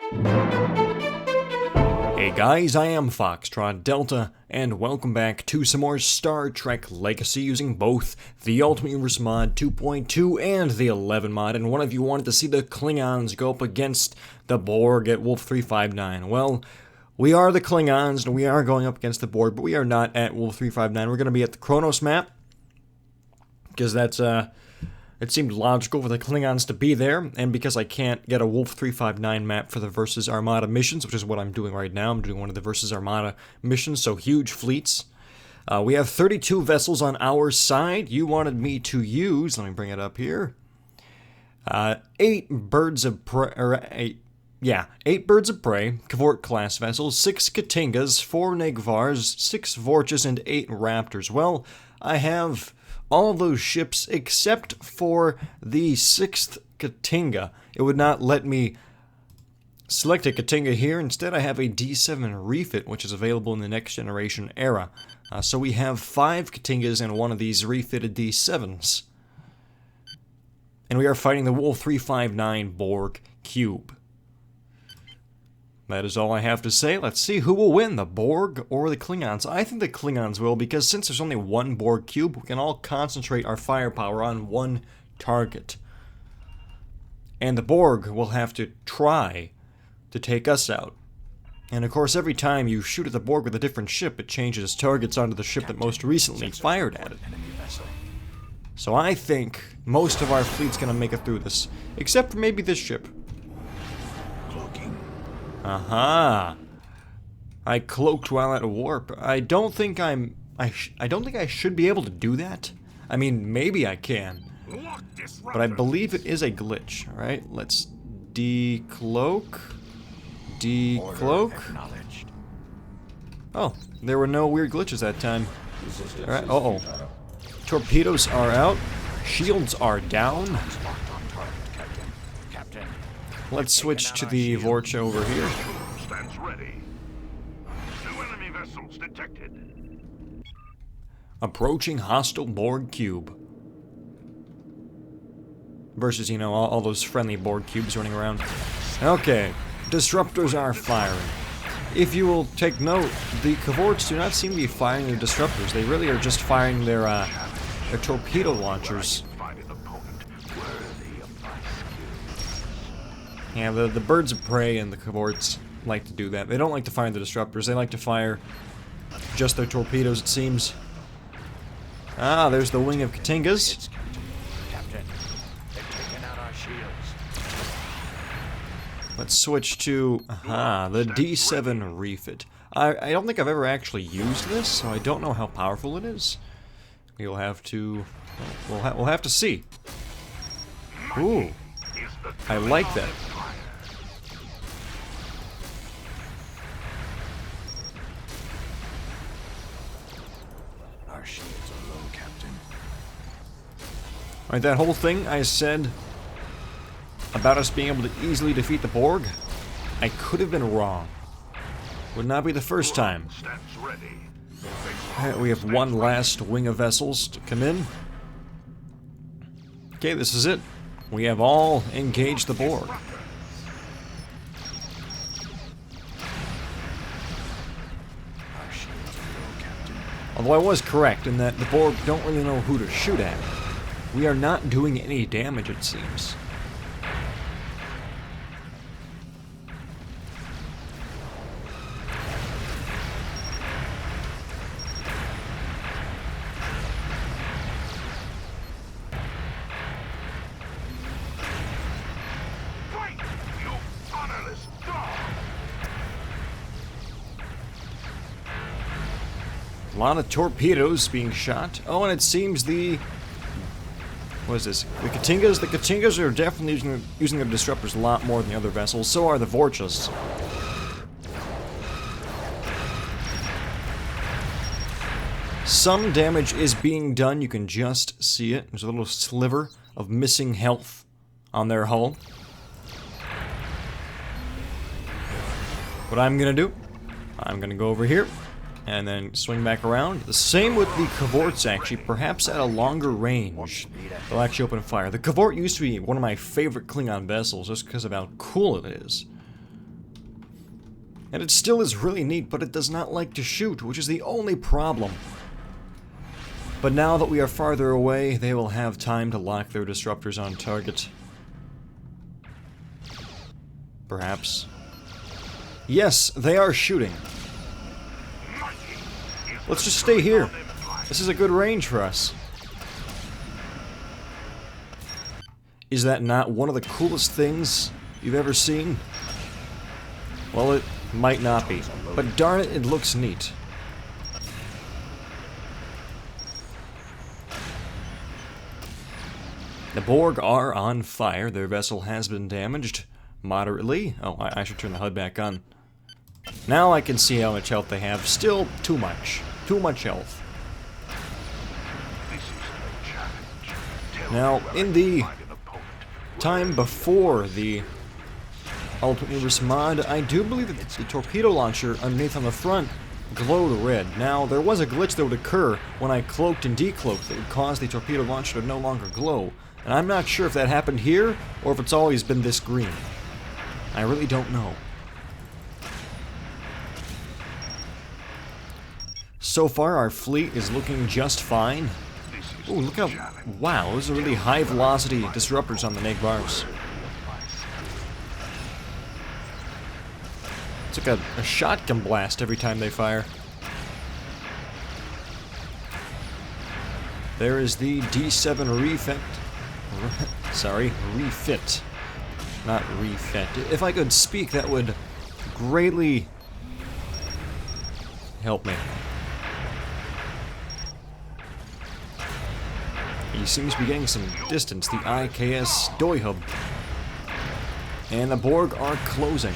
Hey guys, I am Foxtrot Delta, and welcome back to some more Star Trek Legacy using both the Ultimate Universe mod 2.2 and the 11 mod, and one of you wanted to see the Klingons go up against the Borg at Wolf 359. Well, we are the Klingons, and we are going up against the Borg, but we are not at Wolf 359. We're going to be at the Kronos map, because that's, it seemed logical for the Klingons to be there, and because I can't get a Wolf 359 map for the Versus Armada missions, which is what I'm doing right now. I'm doing one of the Versus Armada missions, so huge fleets. We have 32 vessels on our side. You wanted me to use, let me bring it up here, 8 birds of prey, 8 birds of prey, Cavort-class vessels, 6 Katingas, 4 Negvars, 6 Vorches, and 8 Raptors. Well, I have all of those ships except for the 6th Katinga. It would not let me select a Katinga here. Instead, I have a D7 refit, which is available in the next generation era. So we have 5 Katingas and one of these refitted D7s. And we are fighting the Wolf 359 Borg cube. That is all I have to say. Let's see who will win, the Borg or the Klingons. I think the Klingons will, because since there's only one Borg cube, we can all concentrate our firepower on one target. And the Borg will have to try to take us out. And of course, every time you shoot at the Borg with a different ship, it changes targets onto the ship that most recently fired at it. So I think most of our fleet's gonna make it through this, except for maybe this ship. Aha! I cloaked while at warp. I don't think I don't think I should be able to do that. I mean, maybe I can, but I believe it is a glitch. All right, let's decloak. Decloak. Oh, there were no weird glitches that time. All right. Uh-oh. Torpedoes are out. Shields are down. Let's switch to the Vorch over here. Stands ready. New enemy vessels detected. Approaching hostile Borg cube. Versus, you know, all those friendly Borg cubes running around. Okay, disruptors are firing. If you will take note, the Cavorts do not seem to be firing their disruptors. They really are just firing their torpedo launchers. Yeah, the birds of prey and the Cavorts like to do that. They don't like to fire the disruptors. They like to fire just their torpedoes, it seems. Ah, there's the wing of Katingas. Captain, they've taken out our shields. Let's switch to the D7 refit. I don't think I've ever actually used this, so I don't know how powerful it is. We'll have to we'll have to see. Ooh, I like that. Our shields are low, Captain. Alright, that whole thing I said about us being able to easily defeat the Borg, I could have been wrong. Would not be the first time. Alright, we have one last wing of vessels to come in. Okay, this is it. We have all engaged the Borg. Although I was correct in that the Borg don't really know who to shoot at. We are not doing any damage, it seems. A lot of torpedoes being shot. Oh, and it seems what is this? The Katingas are definitely using their disruptors a lot more than the other vessels. So are the Vorches. Some damage is being done. You can just see it. There's a little sliver of missing health on their hull. What I'm gonna do, I'm gonna go over here and then swing back around. The same with the Cavorts, actually, perhaps at a longer range. They'll actually open fire. The Cavort used to be one of my favorite Klingon vessels just because of how cool it is. And it still is really neat, but it does not like to shoot, which is the only problem. But now that we are farther away, they will have time to lock their disruptors on target. Perhaps. Yes, they are shooting. Let's just stay here. This is a good range for us. Is that not one of the coolest things you've ever seen? Well, it might not be, but darn it, it looks neat. The Borg are on fire. Their vessel has been damaged moderately. Oh, I should turn the HUD back on. Now I can see how much health they have. Still too much. Too much health. Now, in the time before the Ultimate Universe mod, I do believe that the torpedo launcher underneath on the front glowed red. Now, there was a glitch that would occur when I cloaked and decloaked that would cause the torpedo launcher to no longer glow. And I'm not sure if that happened here, or if it's always been this green. I really don't know. So far, our fleet is looking just fine. Ooh, look how... Wow, those are really high-velocity disruptors on the Neg bars. It's like a shotgun blast every time they fire. There is the D7 refit. Sorry, refit. Not refit. If I could speak, that would greatly help me. He seems to be getting some distance, the IKS Doi Hub. And the Borg are closing.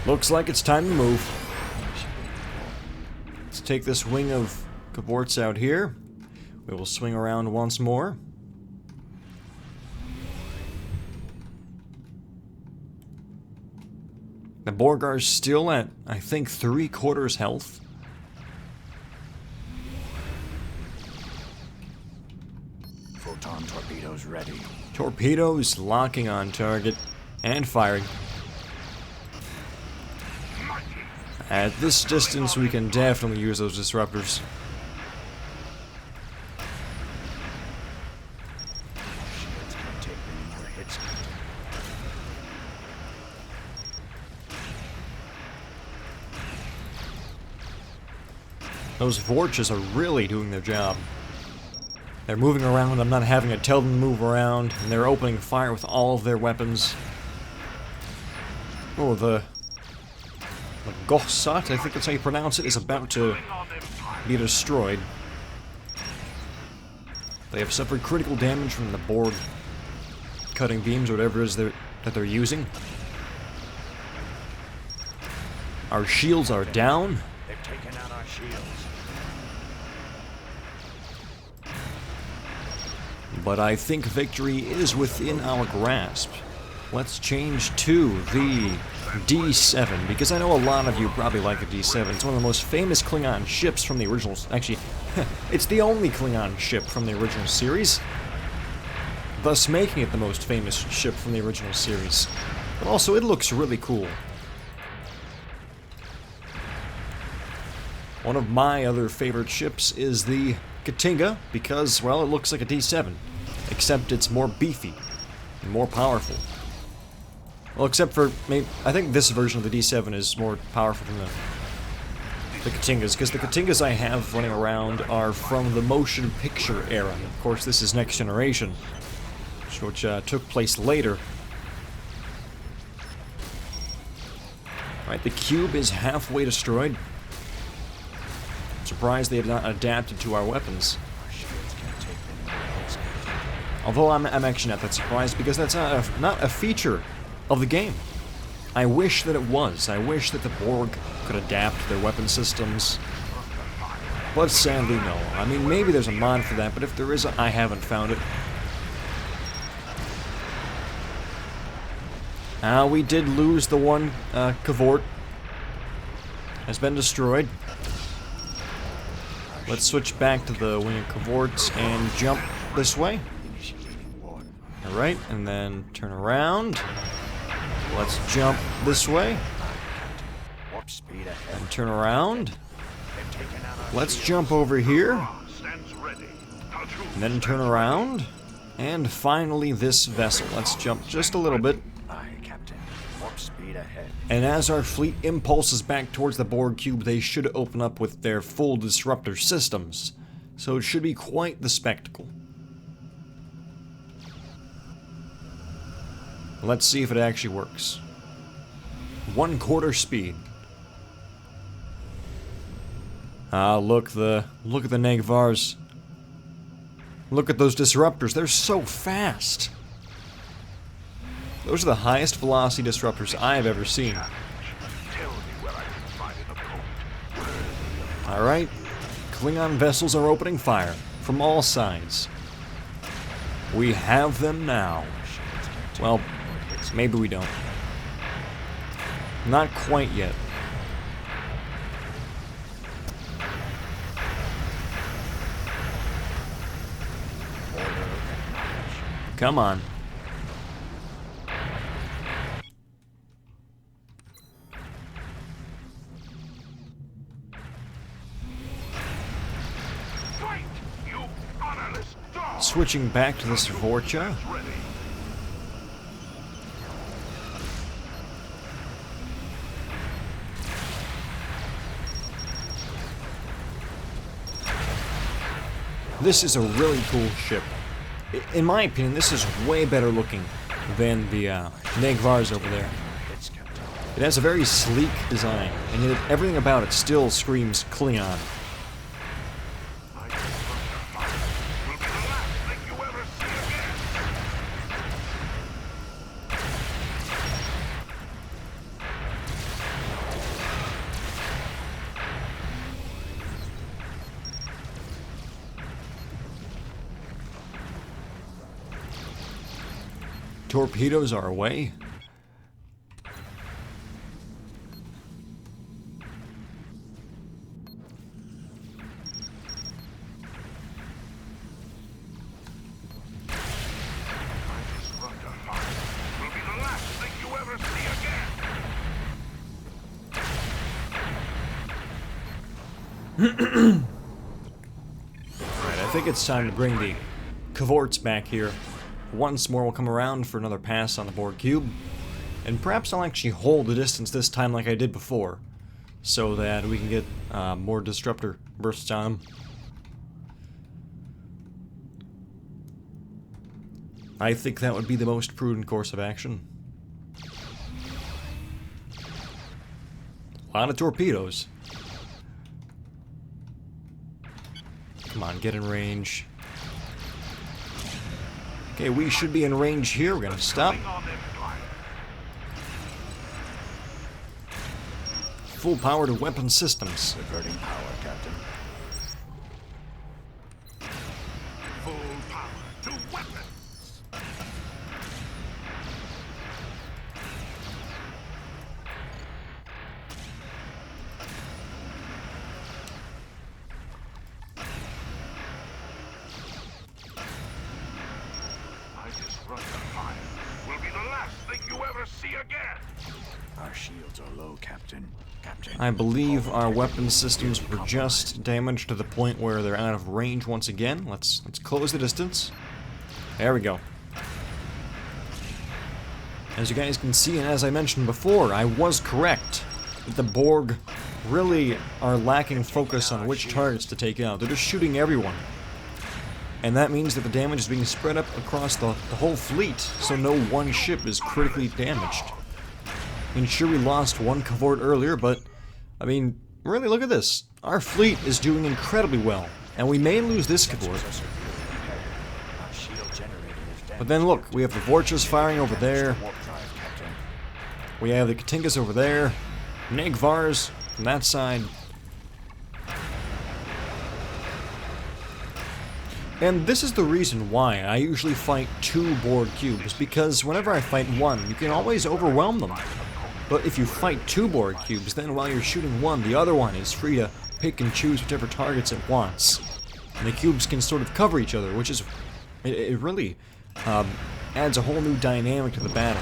Looks like it's time to move. Let's take this wing of cavorts out here. We will swing around once more. The Borg are still at, I think, 3/4 health. Photon torpedoes ready. Torpedoes locking on target and firing. At this distance, we can definitely use those disruptors. Those Vorches are really doing their job. They're moving around, I'm not having to tell them to move around, and they're opening fire with all of their weapons. Oh, the Gossat, I think that's how you pronounce it, is about to be destroyed. They have suffered critical damage from the Borg cutting beams, or whatever it is that they're using. Our shields are down. They've taken out our shields. But I think victory is within our grasp. Let's change to the D7, because I know a lot of you probably like the D7. It's one of the most famous Klingon ships from the original... Actually, it's the only Klingon ship from the original series, thus making it the most famous ship from the original series. But also, it looks really cool. One of my other favorite ships is the Katinga, because, well, it looks like a D7, except it's more beefy and more powerful. Well, except for, I think this version of the D7 is more powerful than the Katingas, because the Katingas I have running around are from the motion picture era. Of course, this is Next Generation, which took place later. Alright, the cube is halfway destroyed. Surprised they have not adapted to our weapons. Although I'm actually not that surprised, because that's not a feature of the game. I wish that it was. I wish that the Borg could adapt their weapon systems. But sadly, no. I mean, maybe there's a mod for that, but if there is, I haven't found it. We did lose the one cavort. Has been destroyed. Let's switch back to the wing of cavorts and jump this way. Alright, and then turn around. Let's jump this way. Warp speed ahead. And turn around. They've taken out our Let's shield. jump over here. Stands ready. Tal'Drum And then turn stands around. And finally this vessel. Let's jump just a little bit. Aye, Captain. Warp speed ahead. And as our fleet impulses back towards the Borg cube, they should open up with their full disruptor systems. So it should be quite the spectacle. Let's see if it actually works. 1/4 speed. Ah, look at the Negvars. Look at those disruptors. They're so fast. Those are the highest velocity disruptors I've ever seen. Tell me where I can find an opponent. Alright. Klingon vessels are opening fire from all sides. We have them now. Well, maybe we don't. Not quite yet. Come on. Fight, you honorless dog! Switching back to this Vorcha. Ready. This is a really cool ship. In my opinion, this is way better looking than the Negvars over there. It's Captain. It has a very sleek design, and yet everything about it still screams Klingon. I just want to fight. Will be the last thing you ever see again. Torpedoes are away. I just want to fight. Will be the last thing you ever see again. Right, I think it's time to bring the cavorts back here. Once more, we'll come around for another pass on the Borg cube. And perhaps I'll actually hold the distance this time like I did before, so that we can get more disruptor bursts on them. I think that would be the most prudent course of action. A lot of torpedoes. Come on, get in range. Okay, we should be in range here. We're gonna stop. On them fire. Full power to weapon systems. Diverting power, Captain. Full power to weapons. I just run the fire. Will be the last thing you ever see again. Our shields are low, Captain. Captain. I believe our weapon systems were just damaged to the point where they're out of range once again. Let's close the distance. There we go. As you guys can see, and as I mentioned before, I was correct that the Borg really are lacking focus on which targets to take out. They're just shooting everyone. And that means that the damage is being spread up across the whole fleet, so no one ship is critically damaged. I mean, sure, we lost one cavort earlier, but, I mean, really, look at this. Our fleet is doing incredibly well, and we may lose this cavort. Our shield generator is damaged. But then look, we have the Vorchas firing over there, Warp drive, Captain. we have the Katingas over there, Negvars from that side. And this is the reason why I usually fight 2 Borg cubes, because whenever I fight one, you can always overwhelm them. But if you fight 2 Borg cubes, then while you're shooting one, the other one is free to pick and choose whichever targets it wants. And the cubes can sort of cover each other, which is... It really adds a whole new dynamic to the battle.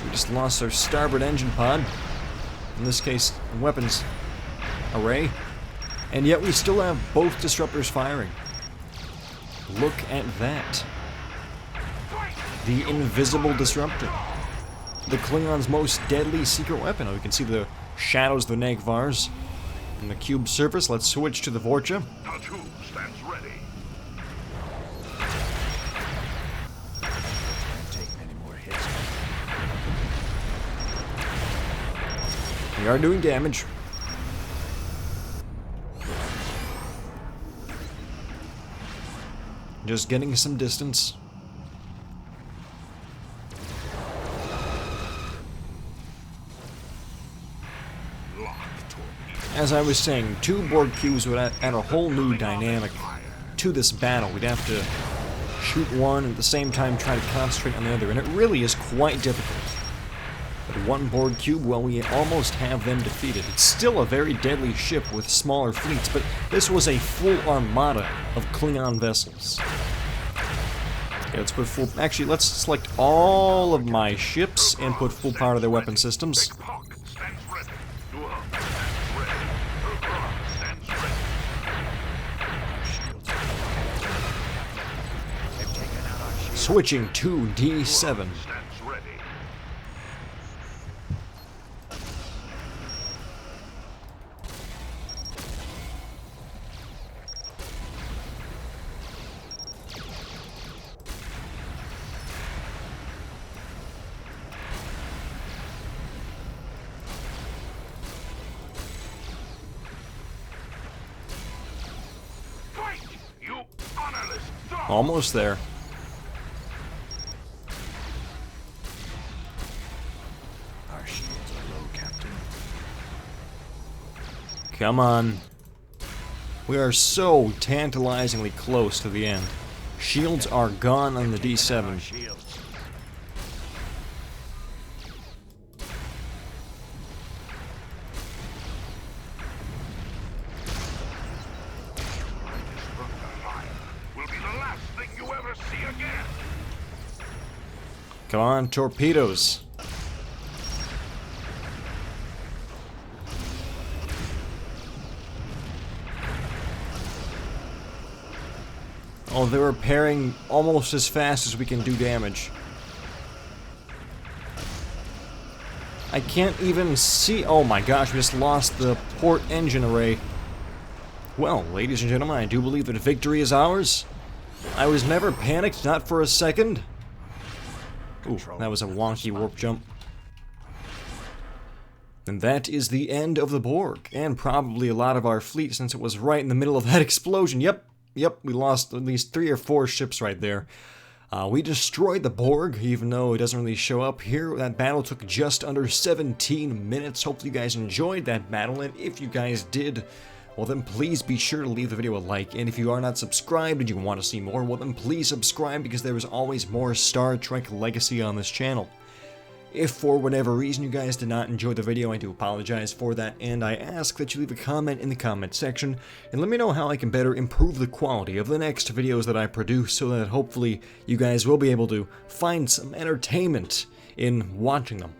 We just lost our starboard engine pod, in this case, weapons array, and yet we still have both disruptors firing. Look at that. The invisible disruptor. The Klingon's most deadly secret weapon. Oh, you can see the shadows of the Nagvars on the cube surface. Let's switch to the Vorcha. Tattoo stands ready. Can't take many more hits. We are doing damage. Just getting some distance. As I was saying, 2 Borg cubes would add a whole new dynamic to this battle. We'd have to shoot one and at the same time try to concentrate on the other, and it really is quite difficult. But 1 Borg cube, well, we almost have them defeated. It's still a very deadly ship with smaller fleets, but this was a full armada of Klingon vessels. Okay, let's put full... Actually, let's select all of my ships and put full power to their weapon systems. Hawk stands ready. Duham stands ready. Urkra stands ready. They've taken out our shield. Switching to D7. Stands ready. Fight, you honorless dog! Almost there. Our shields are low, Captain. Come on. We are so tantalizingly close to the end. Shields are gone on the Our D7. shields. Disruptor fire will be the last thing you ever see again. Come on, torpedoes. Oh, they're repairing almost as fast as we can do damage. I can't even see... Oh my gosh, we just lost the port engine array. Well, ladies and gentlemen, I do believe that victory is ours. I was never panicked, not for a second. Ooh, that was a wonky warp jump. And that is the end of the Borg, and probably a lot of our fleet since it was right in the middle of that explosion. Yep, we lost at least 3 or 4 ships right there. We destroyed the Borg, even though it doesn't really show up here. That battle took just under 17 minutes. Hopefully you guys enjoyed that battle, and if you guys did, well then please be sure to leave the video a like, and if you are not subscribed and you want to see more, well then please subscribe, because there is always more Star Trek Legacy on this channel. If for whatever reason you guys did not enjoy the video, I do apologize for that, and I ask that you leave a comment in the comment section, and let me know how I can better improve the quality of the next videos that I produce, so that hopefully you guys will be able to find some entertainment in watching them.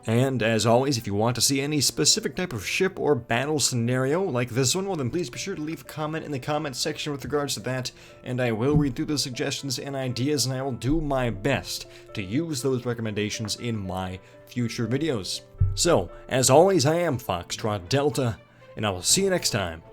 And as always, if you want to see any specific type of ship or battle scenario like this one, well then please be sure to leave a comment in the comment section with regards to that, and I will read through the suggestions and ideas, and I will do my best to use those recommendations in my future videos. So, as always, I am Foxtrot Delta, and I will see you next time.